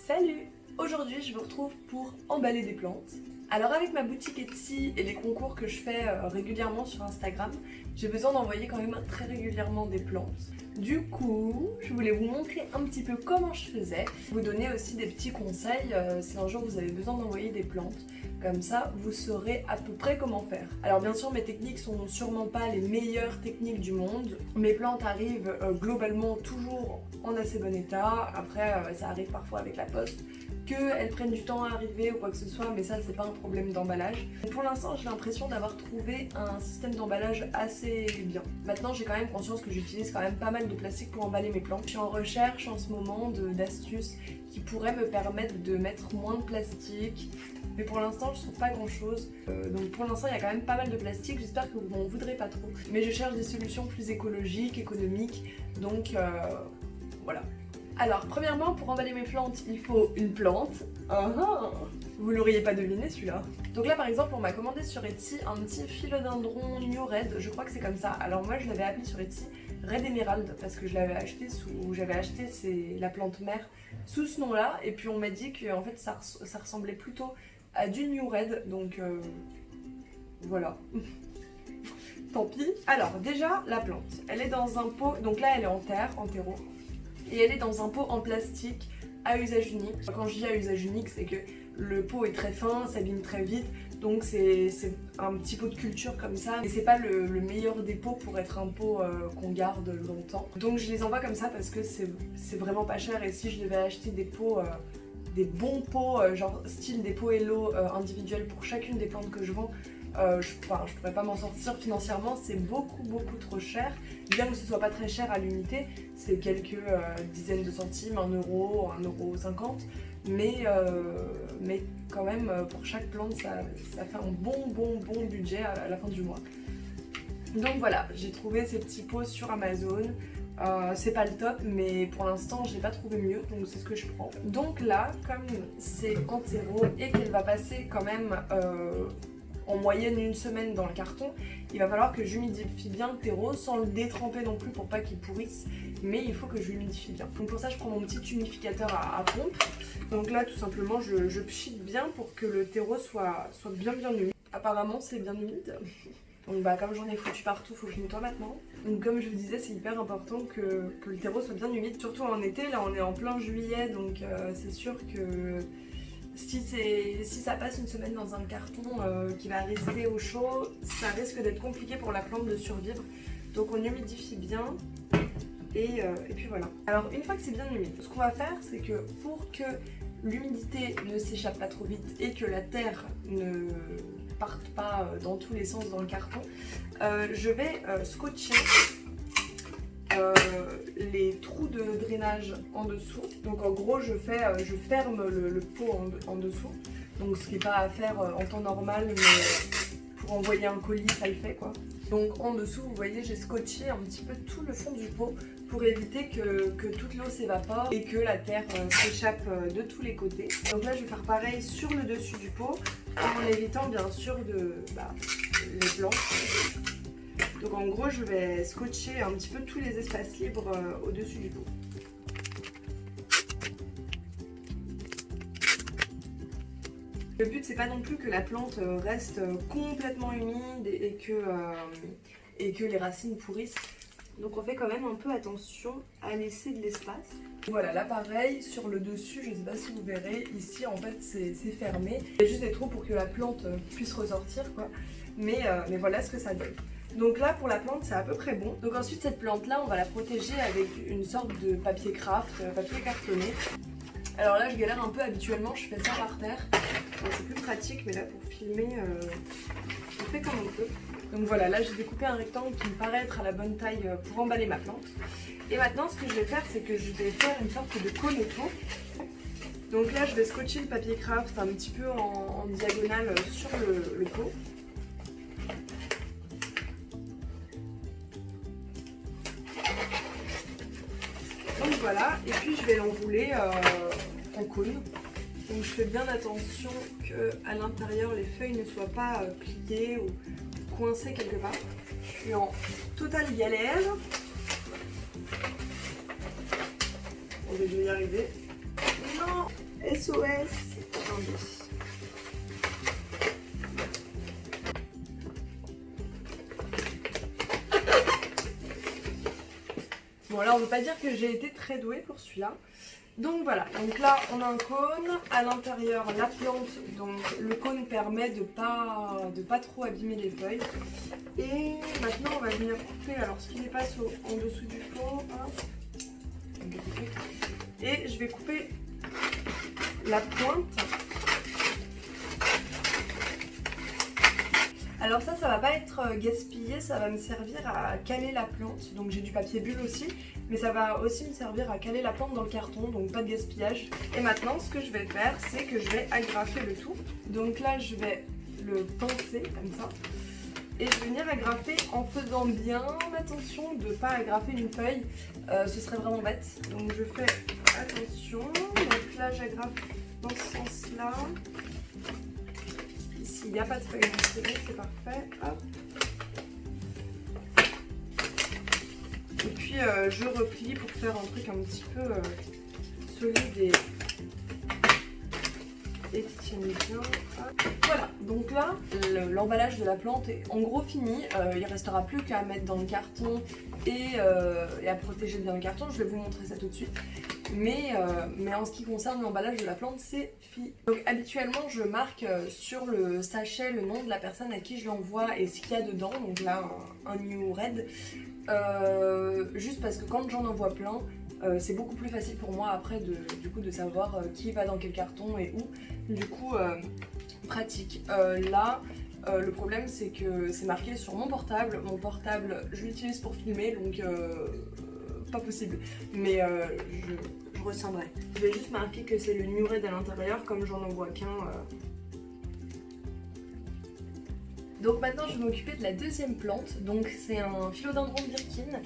Salut! Aujourd'hui je vous retrouve pour emballer des plantes. Alors avec ma boutique Etsy et les concours que je fais régulièrement sur Instagram, j'ai besoin d'envoyer quand même très régulièrement des plantes. Du coup, je voulais vous montrer un petit peu comment je faisais, vous donner aussi des petits conseils si un jour vous avez besoin d'envoyer des plantes. Comme ça, vous saurez à peu près comment faire. Alors bien sûr, mes techniques sont sûrement pas les meilleures techniques du monde. Mes plantes arrivent globalement toujours en assez bon état. Après, ça arrive parfois avec la poste qu'elles prennent du temps à arriver ou quoi que ce soit, mais ça c'est pas un problème d'emballage. Pour l'instant j'ai l'impression d'avoir trouvé un système d'emballage assez bien. Maintenant j'ai quand même conscience que j'utilise quand même pas mal de plastique pour emballer mes plantes. Je suis en recherche en ce moment d'astuces qui pourraient me permettre de mettre moins de plastique, mais pour l'instant je trouve pas grand chose. Donc pour l'instant il y a quand même pas mal de plastique, j'espère que vous m'en voudrez pas trop. Mais je cherche des solutions plus écologiques, économiques, donc voilà. Alors, premièrement, pour emballer mes plantes, il faut une plante. Vous l'auriez pas deviné celui-là. Donc là, par exemple, on m'a commandé sur Etsy un petit philodendron New Red, je crois que c'est comme ça. Alors moi, je l'avais appelé sur Etsy Red Emerald parce que je l'avais acheté c'est la plante mère sous ce nom-là. Et puis on m'a dit que en fait, ça ressemblait plutôt à du New Red, donc voilà. Tant pis. Alors déjà, la plante, elle est dans un pot. Donc là, elle est en terre, en terreau. Et elle est dans un pot en plastique à usage unique. Quand je dis à usage unique, c'est que le pot est très fin, s'abîme très vite, donc c'est un petit pot de culture comme ça. Et c'est pas le meilleur des pots pour être un pot qu'on garde longtemps. Donc je les envoie comme ça parce que c'est vraiment pas cher. Et si je devais acheter des pots, des bons pots, genre style des pots Hello individuels pour chacune des plantes que je vends, je pourrais pas m'en sortir financièrement, c'est beaucoup trop cher. Bien que ce soit pas très cher à l'unité, c'est quelques dizaines de centimes, 1 euro, 1,50 €, mais quand même pour chaque plante ça fait un bon budget à la fin du mois. Donc voilà, j'ai trouvé ces petits pots sur Amazon. C'est pas le top, mais pour l'instant j'ai pas trouvé mieux, donc c'est ce que je prends. Donc là, comme c'est en terreau et qu'elle va passer quand même en moyenne 1 semaine dans le carton, il va falloir que j'humidifie bien le terreau sans le détremper non plus pour pas qu'il pourrisse, mais il faut que je l'humidifie bien. Donc pour ça je prends mon petit humidificateur à pompe. Donc là tout simplement je pchite bien pour que le terreau soit bien humide. Apparemment c'est bien humide. Donc bah comme j'en ai foutu partout, il faut que je nettoie maintenant. Donc comme je vous disais, c'est hyper important que le terreau soit bien humide, surtout en été. Là on est en plein juillet, donc c'est sûr que si ça passe 1 semaine dans un carton qui va rester au chaud, ça risque d'être compliqué pour la plante de survivre. Donc on humidifie bien et puis voilà. Alors une fois que c'est bien humide, ce qu'on va faire c'est que pour que l'humidité ne s'échappe pas trop vite et que la terre ne parte pas dans tous les sens dans le carton, je vais scotcher les trous de drainage en dessous. Donc en gros je ferme le pot en dessous, donc ce qui n'est pas à faire en temps normal, mais pour envoyer un colis ça le fait quoi. Donc en dessous vous voyez j'ai scotché un petit peu tout le fond du pot pour éviter que toute l'eau s'évapore et que la terre s'échappe de tous les côtés. Donc là je vais faire pareil sur le dessus du pot en évitant bien sûr les plantes. Donc en gros je vais scotcher un petit peu tous les espaces libres au-dessus du pot. Le but c'est pas non plus que la plante reste complètement humide et que les racines pourrissent. Donc on fait quand même un peu attention à laisser de l'espace. Voilà, là pareil, sur le dessus, je sais pas si vous verrez, ici en fait c'est fermé. Il y a juste des trous pour que la plante puisse ressortir quoi. Mais voilà ce que ça donne. Donc là pour la plante c'est à peu près bon. Donc ensuite cette plante là on va la protéger avec une sorte de papier craft, papier cartonné. Alors là je galère un peu, habituellement je fais ça par terre. C'est plus pratique, mais là pour filmer on fait comme on peut. Donc voilà, là j'ai découpé un rectangle qui me paraît être à la bonne taille pour emballer ma plante. Et maintenant ce que je vais faire c'est que je vais faire une sorte de cône autour. Donc là je vais scotcher le papier craft un petit peu en diagonale sur le pot. Donc voilà, et puis je vais l'enrouler en cône. Donc je fais bien attention qu'à l'intérieur les feuilles ne soient pas pliées ou coincées quelque part. Je suis en totale galère. Bon, je vais y arriver. Non! SOS. Attendez. Bon là on ne peut pas dire que j'ai été très douée pour celui-là. Donc voilà, donc là on a un cône, à l'intérieur la plante, donc le cône permet de pas trop abîmer les feuilles. Et maintenant on va venir couper, alors ce qui dépasse en dessous du pot, et je vais couper la pointe. Alors ça va pas être gaspillé, ça va me servir à caler la plante. Donc j'ai du papier bulle aussi, mais ça va aussi me servir à caler la plante dans le carton, donc pas de gaspillage. Et maintenant ce que je vais faire, c'est que je vais agrafer le tout. Donc là je vais le pincer comme ça. Et je vais venir agrafer en faisant bien attention de ne pas agrafer une feuille, ce serait vraiment bête. Donc je fais attention, donc là j'agrafe dans ce sens-là. Ici il n'y a pas de feuille, c'est parfait. Hop. Et puis je replie pour faire un truc un petit peu solide et qui tienne bien. Voilà, donc là l'emballage de la plante est en gros fini. Il ne restera plus qu'à mettre dans le carton et à protéger bien le carton. Je vais vous montrer ça tout de suite. Mais en ce qui concerne l'emballage de la plante, c'est fini. Donc habituellement je marque sur le sachet le nom de la personne à qui je l'envoie et ce qu'il y a dedans. Donc là un New Red. Juste parce que quand j'en envoie plein, c'est beaucoup plus facile pour moi après de savoir qui va dans quel carton et où. Du coup pratique. Là le problème c'est que c'est marqué sur mon portable. Mon portable je l'utilise pour filmer, donc pas possible. Mais je retiendrai. Je vais juste marquer que c'est le New Red à l'intérieur, comme j'en envoie qu'un. Donc maintenant je vais m'occuper de la deuxième plante. Donc c'est un philodendron Birkin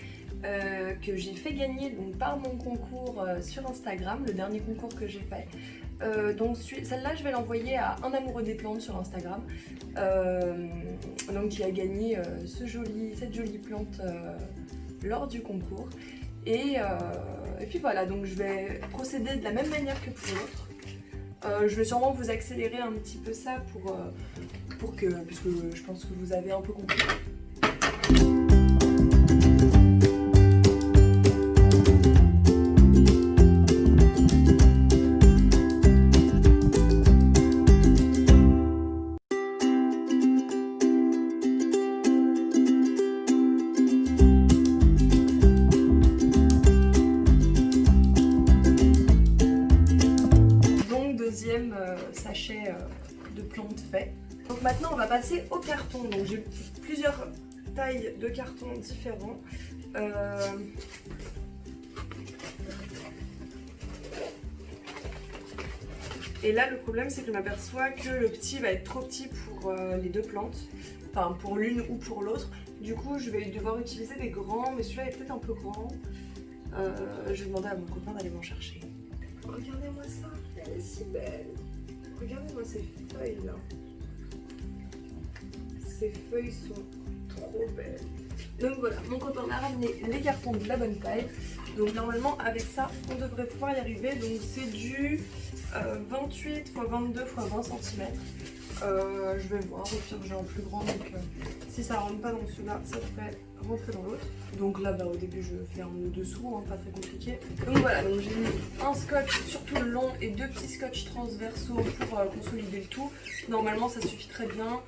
que j'ai fait gagner donc, par mon concours sur Instagram, le dernier concours que j'ai fait. Donc celle-là je vais l'envoyer à un amoureux des plantes sur Instagram, donc qui a gagné cette jolie plante lors du concours. Et puis voilà, donc je vais procéder de la même manière que pour l'autre. Je vais sûrement vous accélérer un petit peu ça puisque je pense que vous avez un peu compris. Sachet de plantes fait. Donc maintenant on va passer au carton. Donc j'ai plusieurs tailles de cartons différents. Et là le problème c'est que je m'aperçois que le petit va être trop petit pour les deux plantes, enfin pour l'une ou pour l'autre. Du coup je vais devoir utiliser des grands, mais celui-là est peut-être un peu grand. Je vais demander à mon copain d'aller m'en chercher. Regardez-moi ça, elle est si belle. Regardez-moi ces feuilles là. Ces feuilles sont trop belles. Donc voilà, mon copain m'a ramené les cartons de la bonne taille. Donc normalement avec ça on devrait pouvoir y arriver. Donc c'est du 28 x 22 x 20 cm. Je vais voir, au pire j'ai un plus grand, donc si ça rentre pas dans celui-là, ça devrait rentrer dans l'autre. Donc là au début je fais un nœud dessous, hein, pas très compliqué. Donc voilà, donc j'ai mis un scotch sur tout le long et deux petits scotch transversaux pour consolider le tout. Normalement ça suffit très bien.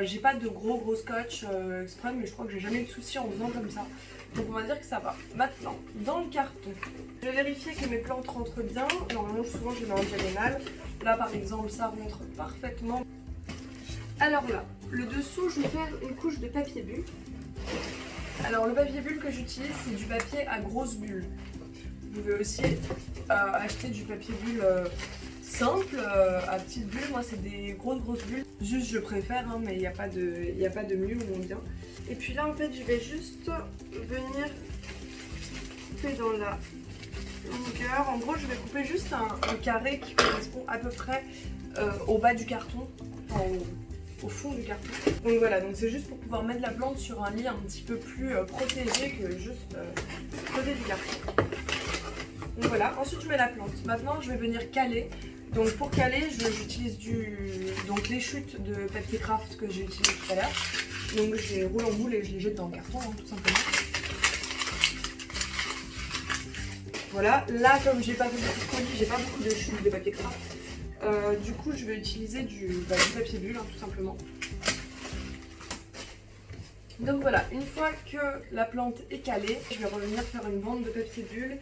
J'ai pas de gros scotch exprès, mais je crois que j'ai jamais eu de soucis en faisant comme ça. Donc on va dire que ça va. Maintenant, dans le carton, je vais vérifier que mes plantes rentrent bien. Normalement souvent je les mets en diagonale. Là par exemple ça rentre parfaitement. Alors là, le dessous je vais faire une couche de papier bulle. Alors le papier bulle que j'utilise c'est du papier à grosses bulles. Vous pouvez aussi acheter du papier bulle simple à petites bulles. Moi c'est des grosses bulles. Juste je préfère hein, mais il n'y a pas de mieux ou moins bien. Et puis là en fait je vais juste venir couper dans la longueur. En gros je vais couper juste un carré qui correspond à peu près au bas du carton, enfin, au fond du carton. Donc voilà, donc c'est juste pour pouvoir mettre la plante sur un lit un petit peu plus protégé que juste côté du carton. Donc voilà, ensuite je mets la plante. Maintenant je vais venir caler. Donc pour caler, j'utilise donc les chutes de papier craft que j'ai utilisées tout à l'heure. Donc je les roule en boule et je les jette dans le carton, hein, tout simplement. Voilà, là comme j'ai pas beaucoup de colis, j'ai pas beaucoup de chutes de papier craft. Du coup je vais utiliser du papier bulle, hein, tout simplement. Donc voilà, une fois que la plante est calée, je vais revenir faire une bande de papier bulle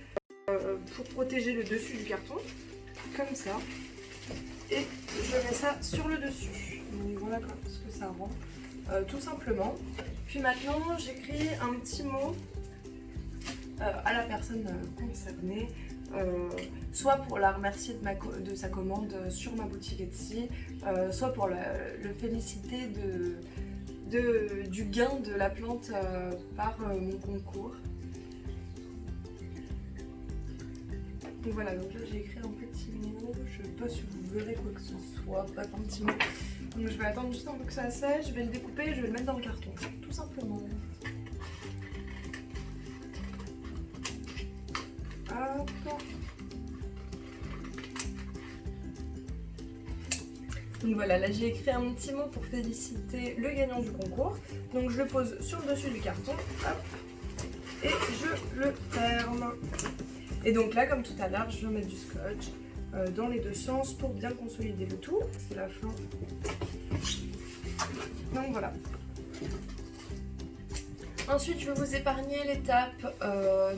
pour protéger le dessus du carton, comme ça. Et je mets ça sur le dessus. Donc voilà ce que ça rend, tout simplement. Puis maintenant, j'écris un petit mot à la personne concernée, soit pour la remercier de sa commande sur ma boutique Etsy, soit pour le féliciter du gain de la plante par mon concours. Donc voilà, donc là j'ai écrit un petit mot, je sais pas si vous verrez quoi que ce soit, bref un petit mot. Donc je vais attendre juste un peu que ça sèche, je vais le découper et je vais le mettre dans le carton, tout simplement. Hop. Donc voilà, là j'ai écrit un petit mot pour féliciter le gagnant du concours. Donc je le pose sur le dessus du carton, hop, et je le ferme. Et donc là, comme tout à l'heure, je vais mettre du scotch dans les deux sens pour bien consolider le tout. C'est la fin. Donc voilà. Ensuite, je vais vous épargner l'étape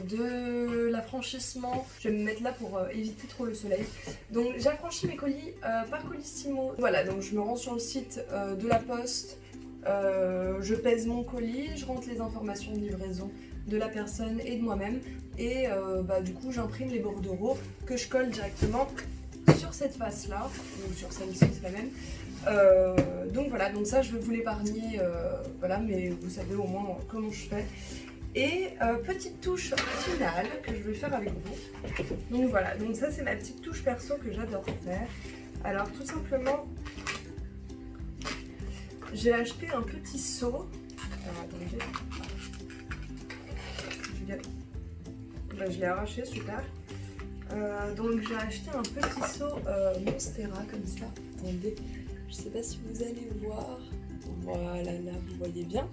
de l'affranchissement. Je vais me mettre là pour éviter trop le soleil. Donc j'affranchis mes colis par Colissimo. Voilà, donc je me rends sur le site de la poste. Je pèse mon colis, je rentre les informations de livraison de la personne et de moi-même. Et du coup, j'imprime les bordereaux que je colle directement sur cette face-là. Ou sur celle-ci, c'est la même. Donc voilà, donc ça je vais vous l'épargner, voilà, mais vous savez au moins comment je fais. Et petite touche finale que je vais faire avec vous. Donc voilà, donc ça c'est ma petite touche perso que j'adore faire. Alors tout simplement, j'ai acheté un petit seau. Alors attendez. Je l'ai arraché, super. Donc j'ai acheté un petit seau Monstera comme ça. Attendez. Je ne sais pas si vous allez voir. Voilà, là, vous voyez bien.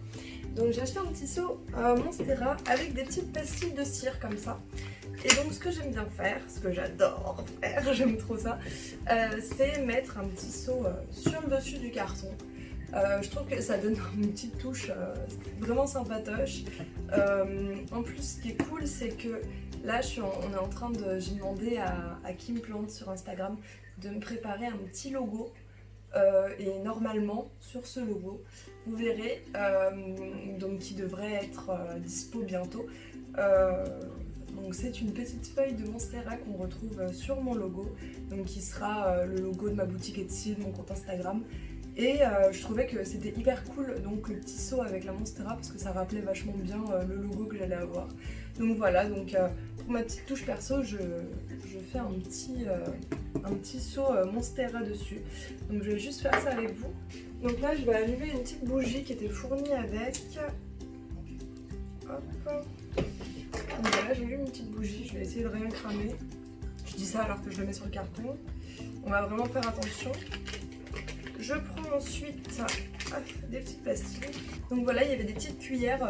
Donc j'ai acheté un petit seau Monstera avec des petites pastilles de cire comme ça. Et donc ce que j'aime bien faire, ce que j'adore faire, j'aime trop ça, c'est mettre un petit seau sur le dessus du carton. Je trouve que ça donne une petite touche vraiment sympatoche. En plus, ce qui est cool, c'est que là, on est en train de... J'ai demandé à Kim Plante sur Instagram de me préparer un petit logo. Et normalement sur ce logo vous verrez donc qui devrait être dispo bientôt, donc c'est une petite feuille de Monstera qu'on retrouve sur mon logo, donc qui sera le logo de ma boutique Etsy, de mon compte Instagram. Et je trouvais que c'était hyper cool, donc le petit seau avec la Monstera, parce que ça rappelait vachement bien le logo que j'allais avoir. Donc voilà, donc pour ma petite touche perso, je fais un petit seau Monstera dessus. Donc je vais juste faire ça avec vous. Donc là, je vais allumer une petite bougie qui était fournie avec. Hop. Donc voilà, j'ai eu une petite bougie, je vais essayer de rien cramer. Je dis ça alors que je le mets sur le carton. On va vraiment faire attention. Je prends ensuite des petites pastilles. Donc voilà, il y avait des petites cuillères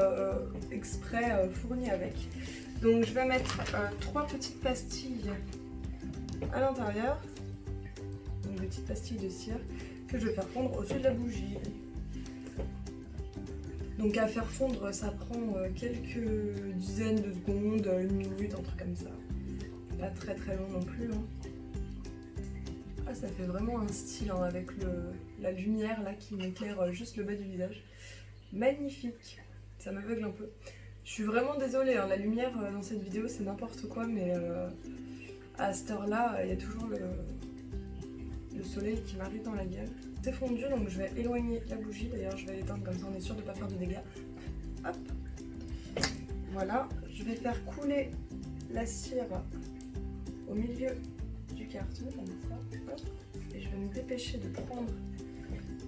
exprès fournies avec. Donc je vais mettre 3 petites pastilles à l'intérieur. Donc des petites pastilles de cire que je vais faire fondre au-dessus de la bougie. Donc à faire fondre, ça prend quelques dizaines de secondes, une minute, un truc comme ça. Pas très très long non plus. Hein. Ah, ça fait vraiment un style hein, avec la lumière là qui m'éclaire juste le bas du visage. Magnifique. Ça m'aveugle un peu. Je suis vraiment désolée, hein, la lumière dans cette vidéo c'est n'importe quoi, mais à cette heure là, il y a toujours le soleil qui m'arrive dans la gueule. C'est fondu, donc je vais éloigner la bougie, d'ailleurs je vais l'éteindre comme ça on est sûr de ne pas faire de dégâts. Hop. Voilà, je vais faire couler la cire au milieu du carton comme ça. Hop. Et je vais me dépêcher de prendre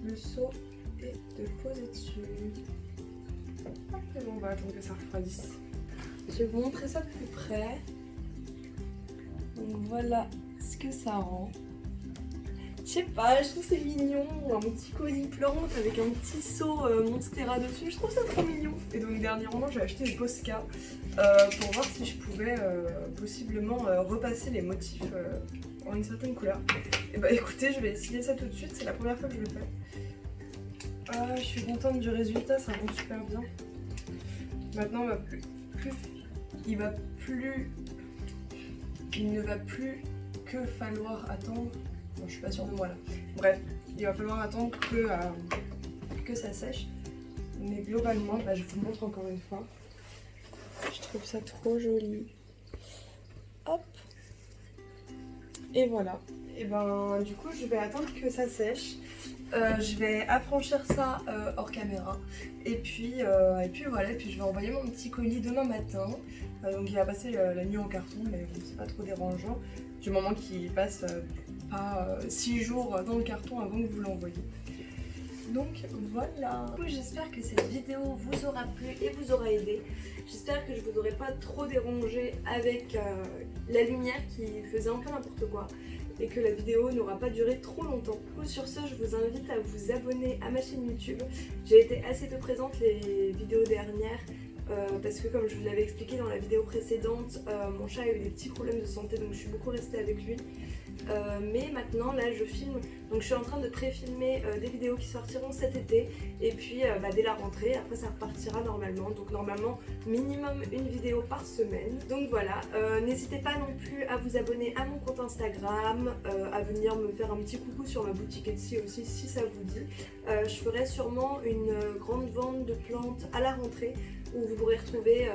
le seau et de le poser dessus. Et bon, on va attendre que ça refroidisse. Je vais vous montrer ça de plus près. Donc voilà ce que ça rend. Je sais pas, je trouve c'est mignon, un petit colis plante avec un petit seau Monstera dessus, je trouve ça trop mignon. Et donc dernièrement j'ai acheté des Posca pour voir si je pouvais possiblement repasser les motifs en une certaine couleur. Et bah écoutez, je vais essayer ça tout de suite, c'est la première fois que je le fais. Ah, je suis contente du résultat, ça rend super bien. Maintenant il ne va plus que falloir attendre. Bon, je suis pas sûre de moi là. Bref, il va falloir attendre que ça sèche. Mais globalement, bah, je vous montre encore une fois. Je trouve ça trop joli. Hop. Et voilà. Et ben du coup, je vais attendre que ça sèche. Je vais affranchir ça hors caméra. Et puis voilà. Et puis je vais envoyer mon petit colis demain matin. Donc il va passer la nuit en carton, mais bon, c'est pas trop dérangeant. Du moment qu'il passe pas 6 jours dans le carton avant que vous l'envoyiez. Donc voilà. Du coup, j'espère que cette vidéo vous aura plu et vous aura aidé. J'espère que je vous aurai pas trop dérangé avec la lumière qui faisait un peu n'importe quoi et que la vidéo n'aura pas duré trop longtemps. Du coup, sur ce, je vous invite à vous abonner à ma chaîne YouTube. J'ai été assez peu présente les vidéos dernières parce que comme je vous l'avais expliqué dans la vidéo précédente, mon chat a eu des petits problèmes de santé, donc je suis beaucoup restée avec lui. Mais maintenant là je filme, donc je suis en train de pré-filmer des vidéos qui sortiront cet été et puis dès la rentrée, après ça repartira normalement, donc normalement minimum une vidéo par semaine. Donc voilà, n'hésitez pas non plus à vous abonner à mon compte Instagram, à venir me faire un petit coucou sur ma boutique Etsy aussi si ça vous dit. Je ferai sûrement une grande vente de plantes à la rentrée où vous pourrez retrouver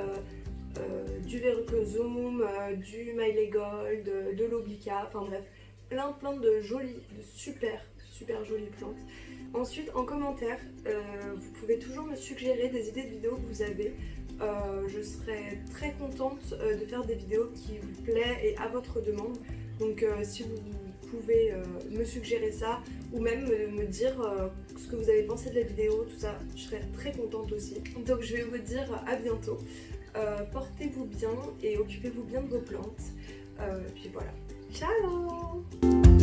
du Verrucosum, du Miley Gold, de l'Oblica, enfin bref, plein de jolies, de super jolies plantes. Ensuite, en commentaire, vous pouvez toujours me suggérer des idées de vidéos que vous avez. Je serais très contente de faire des vidéos qui vous plaisent et à votre demande. Donc si vous pouvez me suggérer ça ou même me dire ce que vous avez pensé de la vidéo, tout ça, je serais très contente aussi. Donc je vais vous dire à bientôt. Portez-vous bien et occupez-vous bien de vos plantes. Puis voilà. Ciao!